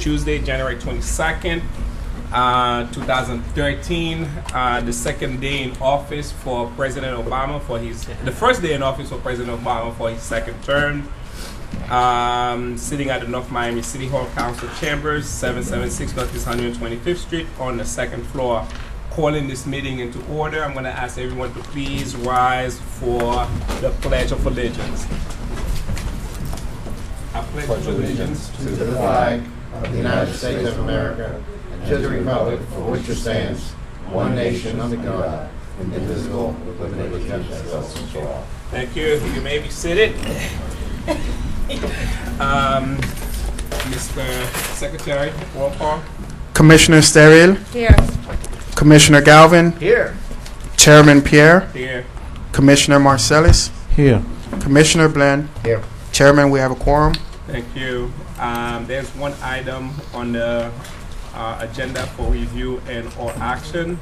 Tuesday, January 22nd, 2013, the second day in office for President Obama the first day in office for President Obama for his second term. Sitting at the North Miami City Hall Council Chambers, 776 Northeast 125th Street on the second floor. Calling this meeting into order, I'm going to ask everyone to please rise for the Pledge of Allegiance. I pledge allegiance to the flag of the United States of America and to the republic for which it stands, one nation under God, indivisible, with liberty and justice for all. Thank you. You may be seated. Mr. Secretary, roll call. Commissioner Sterrill. Here. Commissioner Galvin. Here. Chairman Pierre. Here. Commissioner Marcellus. Here. Commissioner Blinn. Here. Chairman, we have a quorum. Thank you. There's one item on the agenda for review and or action.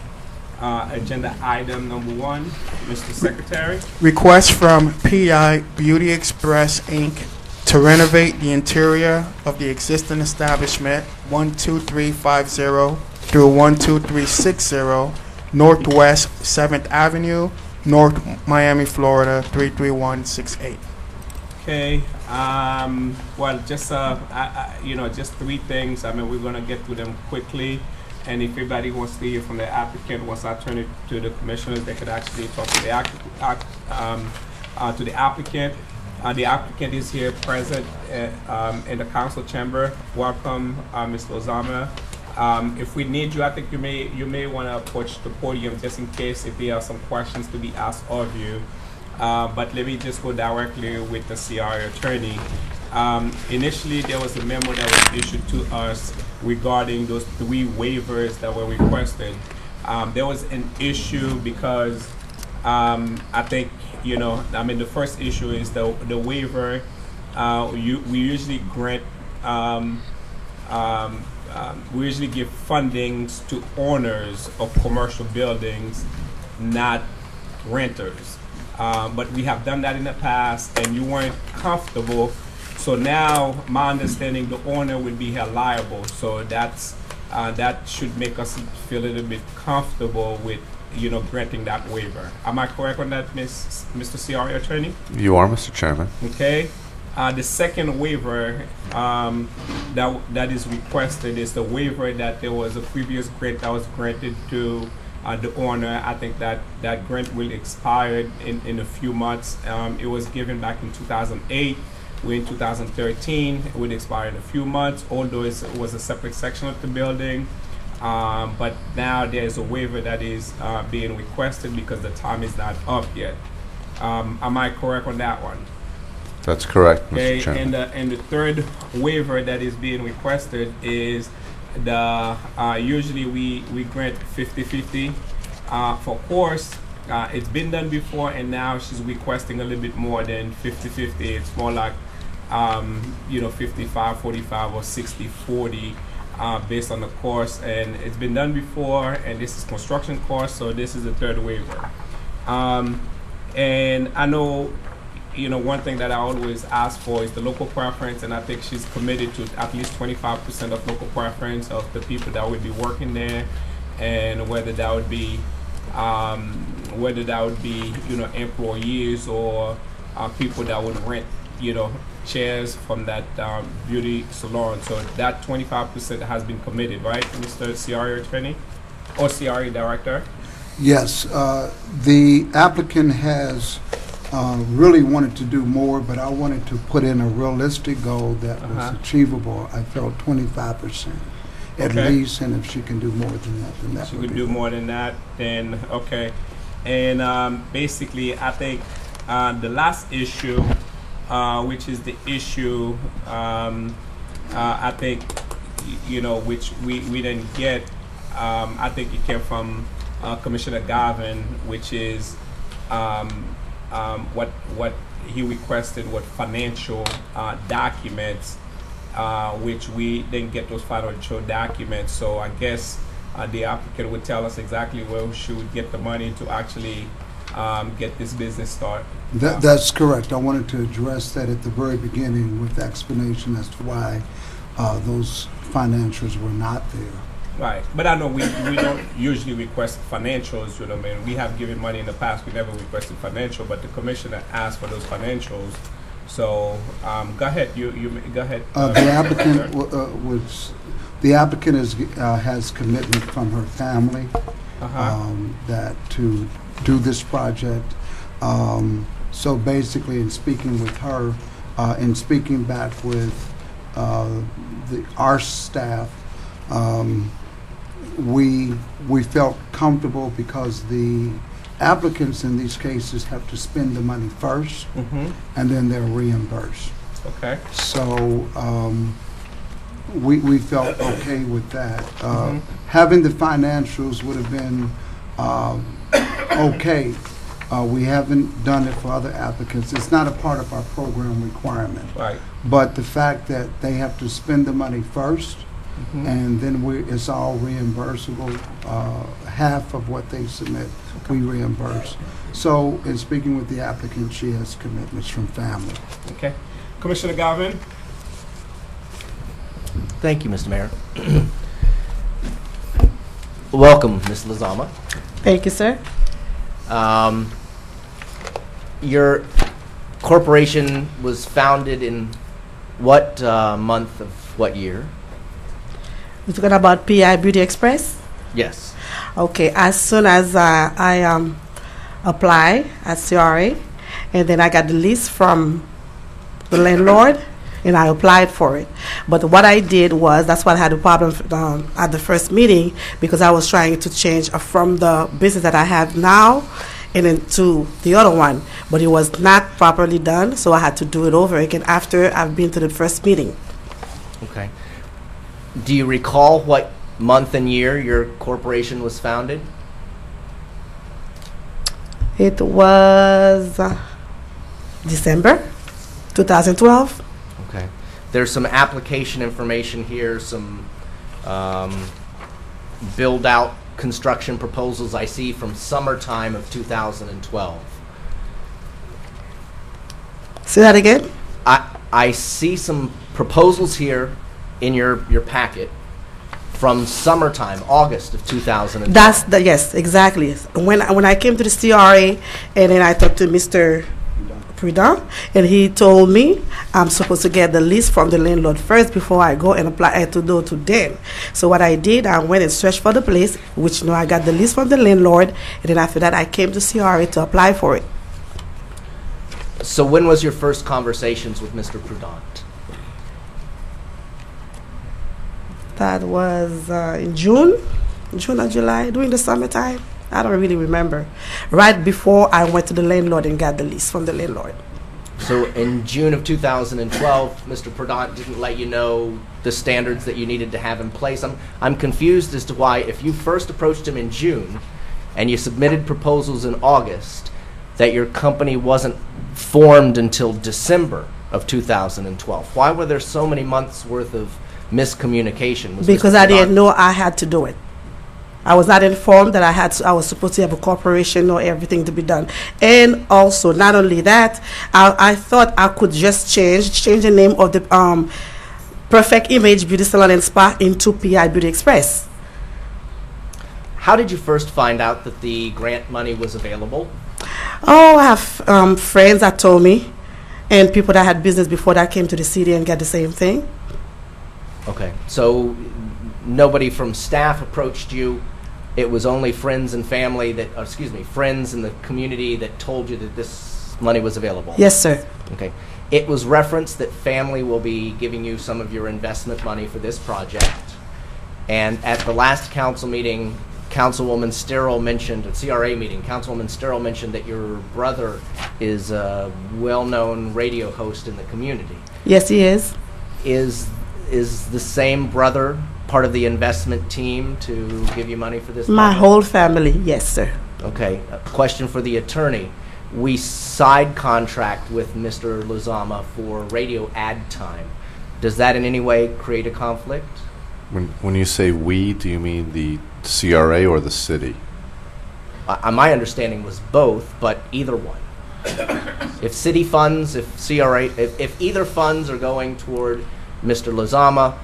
Agenda item number 1, Mr. Secretary. Request from PI Beauty Express, Inc. to renovate the interior of the existing establishment 12350 through 12360 Northwest 7th Avenue, North Miami, Florida 33168. Okay. Well, just just 3 things. I mean, we're gonna get through them quickly, and if everybody wants to hear from the applicant, once I turn it to the commissioners, they could actually talk to the applicant. The applicant is here present in the council chamber. Welcome, Mr. Ozama. If we need you, I think you may want to approach the podium just in case if there are some questions to be asked of you. But let me just go directly with the CRA attorney. Initially, there was a memo that was issued to us regarding those 3 waivers that were requested. There was an issue because I think, the first issue is the waiver. We usually grant, we usually give fundings to owners of commercial buildings, not renters. But we have done that in the past, and you weren't comfortable. So now, my understanding, the owner would be held liable. So that should make us feel a little bit comfortable with, granting that waiver. Am I correct on that, Mr. CRA attorney? You are, Mr. Chairman. Okay. The second waiver that is requested is the waiver that there was a previous grant that was granted to the owner. I think that grant will expire in a few months. It was given back in 2008. We're in 2013. It would expire in a few months, although it was a separate section of the building. But now there's a waiver that is being requested because the time is not up yet. Am I correct on that one? That's correct, Mr. Okay, Chairman. and the third waiver that is being requested is usually we grant 50-50. For course, it's been done before, and now she's requesting a little bit more than 50-50. It's more like 55-45 or 60-40 based on the course, and it's been done before, and this is construction cost, so this is the third waiver. And I know, one thing that I always ask for is the local preference, and I think she's committed to at least 25% of local preference of the people that would be working there, and whether that would be employees or people that would rent, chairs from that beauty salon. So that 25% has been committed, right, Mr. CRA attorney or CRA director? Yes, the applicant has really wanted to do more, but I wanted to put in a realistic goal that was achievable. I felt 25% at least, and if she can do more than that, then that she would could be do more than that, then okay. And basically, I think the last issue, which is the issue, I think, which we didn't get. I think it came from Commissioner Garvin, which is what he requested, what financial documents, which we didn't get those financial documents. So I guess the applicant would tell us exactly where she would get the money to actually get this business started. That's correct. I wanted to address that at the very beginning with the explanation as to why those financials were not there. Right, but I know we don't usually request financials, you know, what I mean, we have given money in the past, we never requested financial, but the commissioner asked for those financials. So, go ahead, go ahead. The applicant the applicant has commitment from her family that to do this project. So basically, in speaking with her, in speaking back with our staff, we felt comfortable because the applicants in these cases have to spend the money first, and then they're reimbursed. Okay. So we felt okay with that. Having the financials would have been okay. We haven't done it for other applicants. It's not a part of our program requirement. Right. But the fact that they have to spend the money first, and then it's all reimbursable. Half of what they submit, we reimburse. So, in speaking with the applicant, she has commitments from family. Okay. Commissioner Galvin? Thank you, Mr. Mayor. Welcome, Ms. Lozama. Thank you, sir. Your corporation was founded in what month of what year? We're talking about PI Beauty Express? Yes. Okay, as soon as I apply at CRA, and then I got the list from the landlord, and I applied for it. But what I did was, that's why I had a problem at the first meeting, because I was trying to change from the business that I have now and into the other one. But it was not properly done, so I had to do it over again after I've been to the first meeting. Okay. Do you recall what month and year your corporation was founded? It was December 2012. Okay. There's some application information here, some build-out construction proposals I see from summertime of 2012. Say that again? I see some proposals here in your packet from summertime, August of 2012. That's the, yes, exactly. When I came to the CRA, and then I talked to Mr. Prudent, and he told me I'm supposed to get the list from the landlord first before I go and apply to go to them. So what I did, I went and searched for the place, which I got the list from the landlord, and then after that I came to CRA to apply for it. So when was your first conversations with Mr. Prudent? That was in June or July, during the summertime. I don't really remember. Right before I went to the landlord and got the list from the landlord. So in June of 2012, Mr. Prudent didn't let you know the standards that you needed to have in place. I'm confused as to why, if you first approached him in June and you submitted proposals in August, that your company wasn't formed until December of 2012. Why were there so many months worth of miscommunication? Because I didn't know I had to do it. I was not informed that I was supposed to have a corporation or everything to be done. And also, not only that, I thought I could just change the name of the Perfect Image Beauty Salon and Spa into PI Beauty Express. How did you first find out that the grant money was available? Oh, I have friends that told me, and people that had business before that came to the city and got the same thing. Okay, so nobody from staff approached you. It was only friends and family that, friends in the community that told you that this money was available. Yes, sir. Okay. It was referenced that family will be giving you some of your investment money for this project. And at the last council meeting, Councilwoman Sterrill mentioned, at CRA meeting, Councilwoman Sterrill mentioned that your brother is a well-known radio host in the community. Yes, he is. Is the same brother part of the investment team to give you money for this My project? whole family, yes, sir. Okay. A question for the attorney. We side contract with Mr. Lozama for radio ad time. Does that in any way create a conflict? When you say we, do you mean the CRA or the city? My understanding was both, but either one. If city funds, if CRA, if either funds are going toward Mr. Lozama,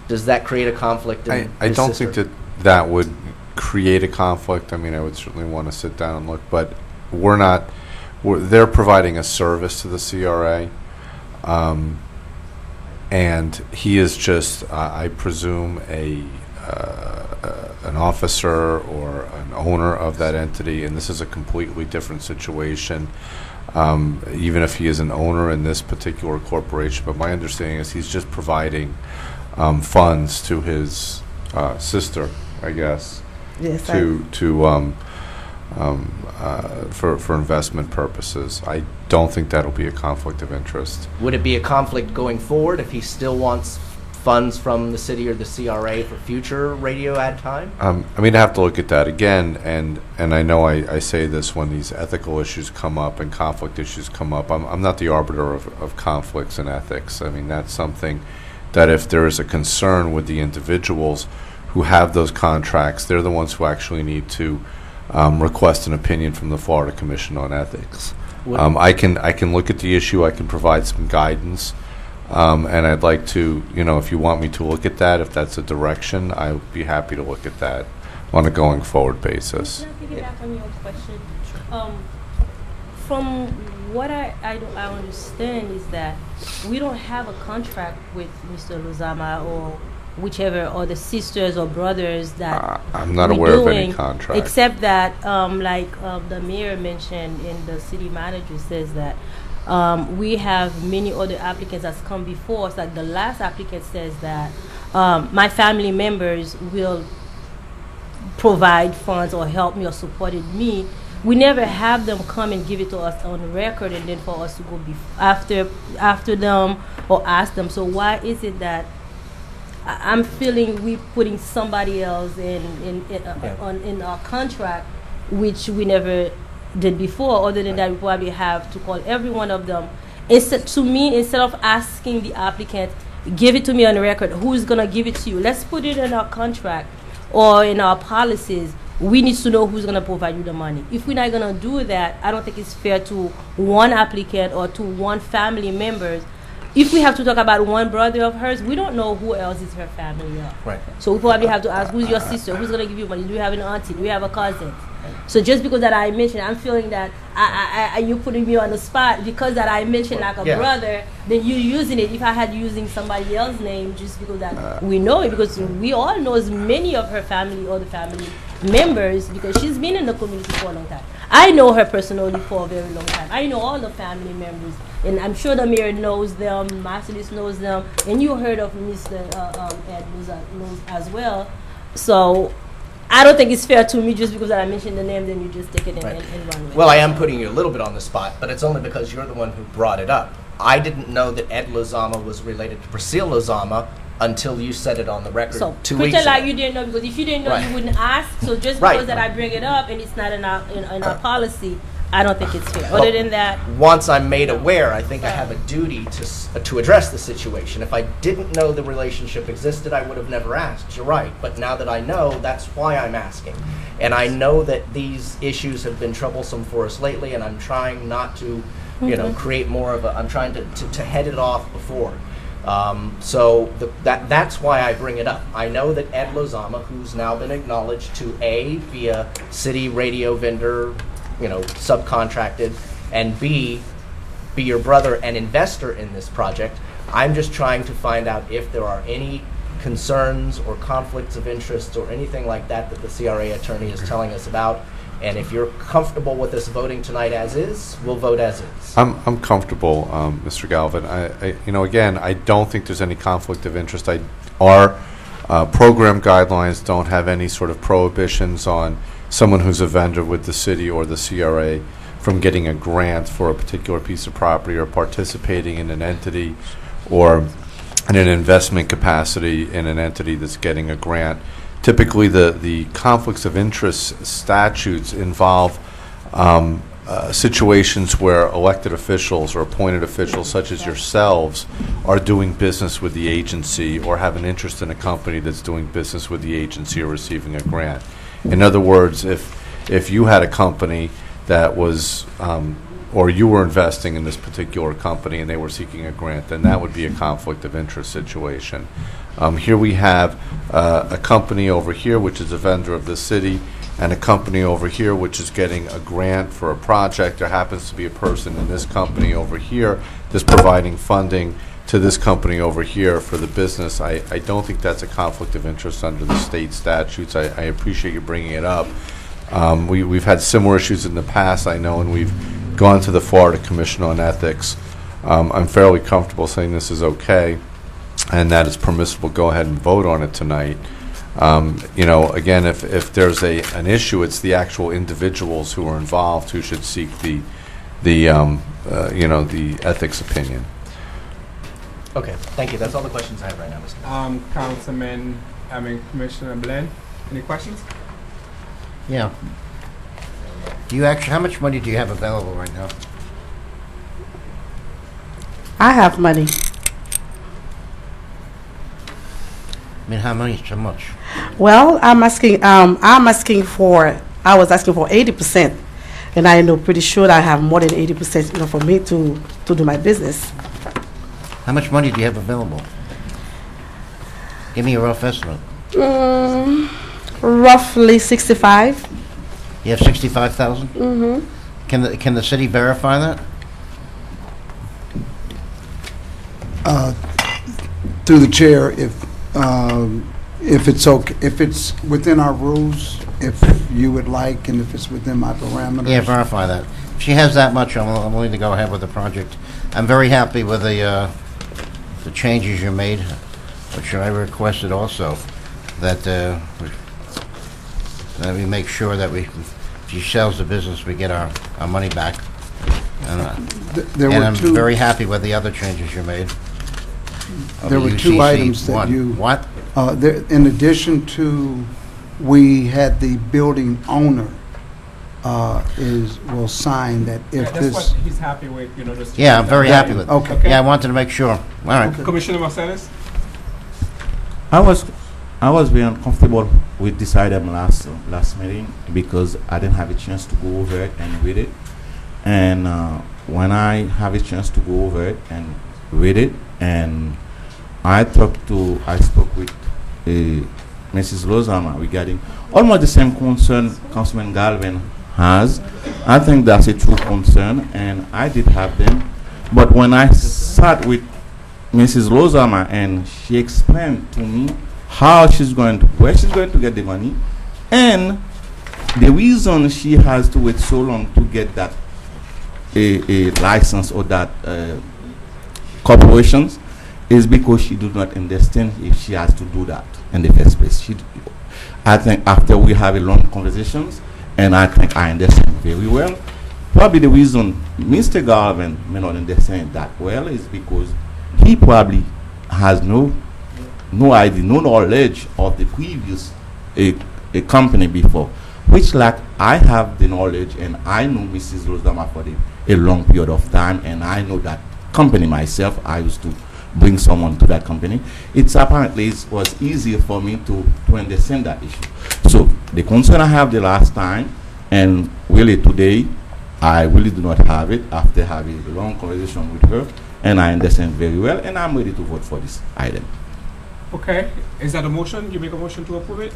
does that create a conflict in I his don't sister? think that would create a conflict. I mean, I would certainly want to sit down and look, but they're providing a service to the CRA, and he is just, I presume, an officer or an owner of that entity, and this is a completely different situation, even if he is an owner in this particular corporation. But my understanding is he's just providing funds to his sister, I guess, Yes, for investment purposes. I don't think that'll be a conflict of interest. Would it be a conflict going forward if he still wants funds from the city or the CRA for future radio ad time? I mean, I have to look at that again, and I know I say this when these ethical issues come up and conflict issues come up. I'm not the arbiter of conflicts and ethics. I mean, that's something that if there is a concern with the individuals who have those contracts, they're the ones who actually need to request an opinion from the Florida Commission on Ethics. I can look at the issue. I can provide some guidance. And I'd like to, if you want me to look at that, if that's a direction, I'll be happy to look at that on a going forward basis. Can I piggyback on your question? From what I understand is that we don't have a contract with Mr. Lozama or whichever, or the sisters or brothers that I'm not we're aware of any doing, contract. except that, the mayor mentioned and the city manager says that we have many other applicants that's come before us. Like the last applicant says that my family members will provide funds or help me or supported me. We never have them come and give it to us on record and then for us to go after them or ask them. So why is it that I'm feeling we putting somebody else in our contract, which we never did before? Other than that, we probably have to call every one of them. Instead of asking the applicant, give it to me on the record, who's going to give it to you? Let's put it in our contract or in our policies. We need to know who's going to provide you the money. If we're not going to do that, I don't think it's fair to one applicant or to one family member. If we have to talk about one brother of hers, we don't know who else is her family of. Right. So we probably have to ask, who's your sister? Who's going to give you money? Do you have an auntie? Do you have a cousin? So just because that I mentioned, I'm feeling that you're putting me on the spot because that I mentioned like a brother, then you're using it. If I had using somebody else's name just because that we know it, because we all knows many of her family or the family members because she's been in the community for a long time. I know her personally for a very long time. I know all the family members, and I'm sure the mayor knows them, Marcellus knows them, and you heard of Mr. Ed knows as well. So I don't think it's fair to me just because I mentioned the name, then you just take it and run with it. Well, I am putting you a little bit on the spot, but it's only because you're the one who brought it up. I didn't know that Ed Lozama was related to Priscilla Lozama until you said it on the record So 2 weeks pretend ago. like you didn't know, because if you didn't know, you wouldn't ask. So just because that I bring it up and it's not in our policy, I don't think it's fair. Other than that, once I'm made aware, I think I have a duty to address the situation. If I didn't know the relationship existed, I would have never asked. You're right. But now that I know, that's why I'm asking. And I know that these issues have been troublesome for us lately, and I'm trying not to, create more of I'm trying to head it off before. So that's why I bring it up. I know that Ed Lozama, who's now been acknowledged to be a city radio vendor, subcontracted, and B, be your brother and investor in this project. I'm just trying to find out if there are any concerns or conflicts of interest or anything like that that the CRA attorney is telling us about. And if you're comfortable with us voting tonight as is, we'll vote as is. I'm comfortable, Mr. Galvin. Again, I don't think there's any conflict of interest. Our program guidelines don't have any sort of prohibitions on someone who's a vendor with the city or the CRA from getting a grant for a particular piece of property or participating in an entity or in an investment capacity in an entity that's getting a grant. Typically, the conflicts of interest statutes involve situations where elected officials or appointed officials such as yourselves are doing business with the agency or have an interest in a company that's doing business with the agency or receiving a grant. In other words, if you had a company that was or you were investing in this particular company and they were seeking a grant, then that would be a conflict of interest situation. Here we have a company over here, which is a vendor of the city, and a company over here, which is getting a grant for a project. There happens to be a person in this company over here that's providing funding to this company over here for the business. I don't think that's a conflict of interest under the state statutes. I appreciate you bringing it up. We've had similar issues in the past, I know, and we've gone to the Florida Commission on Ethics. I'm fairly comfortable saying this is okay and that it's permissible. Go ahead and vote on it tonight. You know, again, if there's an issue, it's the actual individuals who are involved who should seek the ethics opinion. Okay, thank you. That's all the questions I have right now, Mr. Commissioner Bland, any questions? Yeah. Do you actually, how much money do you have available right now? I have money. I mean, how much? Well, I was asking for 80%, and I know pretty sure I have more than 80%, you know, for me to do my business. How much money do you have available? Give me a rough estimate. Roughly 65. You have 65,000? Mm-hmm. Can the city verify that? Through the chair, if it's okay, if it's within our rules, if you would like, and if it's within my parameters. Yeah, verify that. If she has that much, I'm willing to go ahead with the project. I'm very happy with the changes you made, which I requested also, that we make sure that if she sells the business, we get our money back. And I'm very happy with the other changes you made. There were two items that you... What? In addition to, we had the building owner will sign that if That's this... what he's happy with, you know. This Yeah, I'm very happy with it. Okay. Yeah, I wanted to make sure. All right. Okay. Commissioner Marcellus? I was very uncomfortable with this item last meeting because I didn't have a chance to go over it and read it. And when I have a chance to go over it and read it, and I spoke with Mrs. Lozama regarding almost the same concern Councilman Galvin has. I think that's a true concern, and I did have them. But when I sat with Mrs. Lozama and she explained to me where she's going to get the money, and the reason she has to wait so long to get that a license or that corporations is because she do not understand if she has to do that in the first place. I think after we have a long conversations, and I think I understand very well, probably the reason Mr. Garvin may not understand that well is because he probably has no idea, no knowledge of the previous a company before, which like I have the knowledge, and I know Mrs. Lozama for a long period of time, and I know that company myself. I used to bring someone to that company. It's apparently it was easier for me to understand that issue. So the concern I have the last time, and really today, I really do not have it after having a long conversation with her, and I understand very well, and I'm ready to vote for this item. Okay, is that a motion? You make a motion to approve it?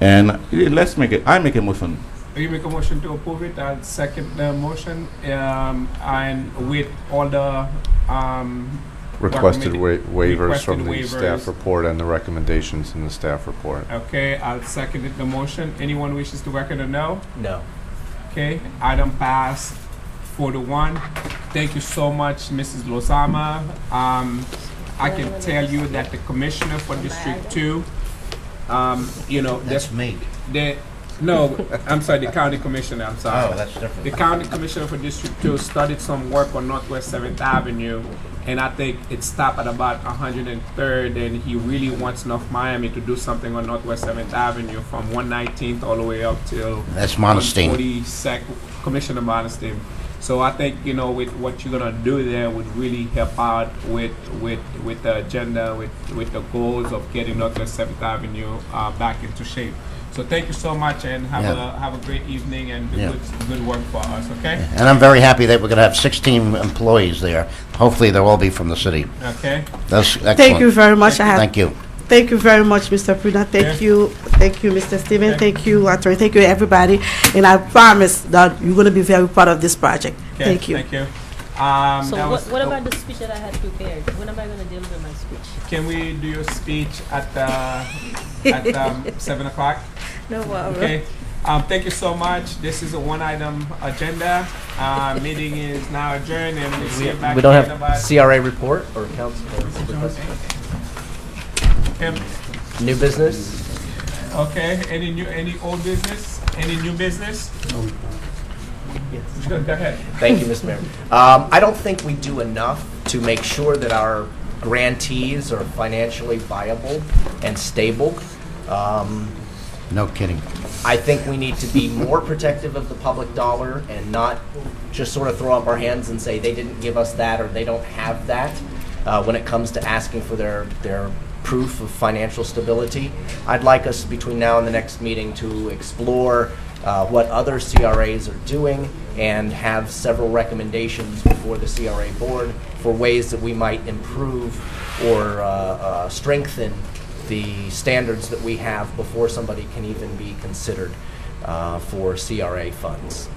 And I make a motion. You make a motion to approve it. I'll second the motion, and with all the Requested waivers requested from the waivers. staff report and the recommendations in the staff report. Okay, I'll second the motion. Anyone wishes to record a no? No. Okay, item passed 4-1. Thank you so much, Mrs. Lozama. I can tell you that the commissioner for District 2, That's me. No, I'm sorry, the county commissioner, I'm sorry. Oh, that's different. The county commissioner for District 2 started some work on Northwest 7th Avenue, and I think it stopped at about 103rd, and he really wants North Miami to do something on Northwest 7th Avenue from 119th all the way up till That's Montestein. 142nd, Commissioner Montestein. So I think, you know, with what you're gonna do there would really help out with the agenda, with the goals of getting Northwest 7th Avenue back into shape. So thank you so much, and have a great evening, and good work for us. Okay. And I'm very happy that we're going to have 16 employees there. Hopefully, they'll all be from the city. Okay. That's excellent. Thank you very much. Thank you. Thank you very much, Mr. Prudent. Thank you, Mr. Steven. Thank you, Attorney. Thank you, everybody. And I promise that you're going to be very proud of this project. Okay, Thank you. Thank you. So what about the speech that I had prepared? When am I going to deliver my speech? Can we do your speech at 7 o'clock? No problem. Okay. Thank you so much. This is a one-item agenda. Meeting is now adjourned, and we'll see you back We don't here in have about CRA report or council. New business? Okay. Any old business? Any new business? Go ahead. Thank you, Ms. Mayor. I don't think we do enough to make sure that our grantees are financially viable and stable. No kidding. I think we need to be more protective of the public dollar and not just sort of throw up our hands and say they didn't give us that or they don't have that when it comes to asking for their proof of financial stability. I'd like us between now and the next meeting to explore what other CRAs are doing and have several recommendations before the CRA board for ways that we might improve or strengthen the standards that we have before somebody can even be considered for CRA funds.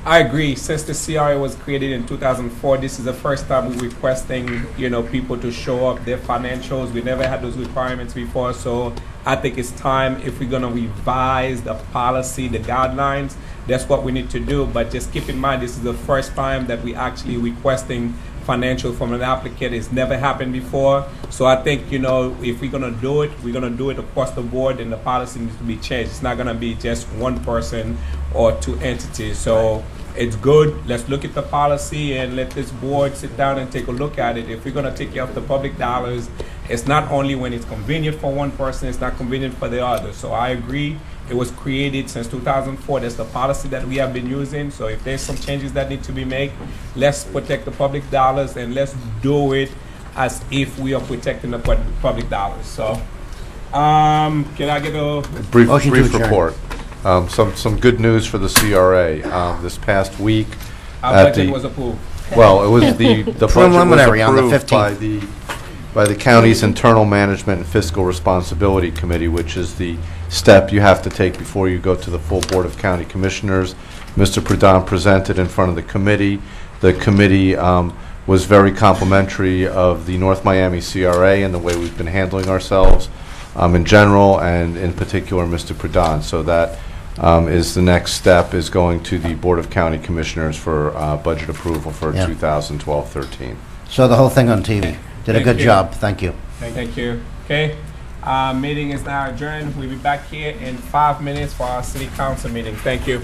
I agree. Since the CRA was created in 2004, this is the first time we're requesting, you know, people to show up their financials. We never had those requirements before, so I think it's time, if we're going to revise the policy, the guidelines, that's what we need to do. But just keep in mind, this is the first time that we actually requesting financial from an applicant. It's never happened before. So I think, you know, if we're going to do it, we're going to do it across the board, and the policy needs to be changed. It's not going to be just one person or two entities. So it's good. Let's look at the policy and let this board sit down and take a look at it. If we're going to take care of the public dollars, it's not only when it's convenient for one person, it's not convenient for the other. So I agree. It was created since 2004. That's the policy that we have been using. So if there's some changes that need to be made, let's protect the public dollars, and let's do it as if we are protecting the public dollars. So can I get a Brief Motion to adjourn. report. Some good news for the CRA. This past week, our at budget the was approved? well, it was the budget was Preliminary on the approved 15th. by the county's Internal Management and Fiscal Responsibility Committee, which is the step you have to take before you go to the full Board of County Commissioners. Mr. Prudent presented in front of the committee. The committee was very complimentary of the North Miami CRA and the way we've been handling ourselves in general, and in particular Mr. Prudent. So that is the next step, is going to the Board of County Commissioners for budget approval for Yeah. 2012-13. So the whole thing on TV. Did a Thank good you. job. Thank you. Thank you. Okay. Meeting is now adjourned. We'll be back here in 5 minutes for our city council meeting. Thank you.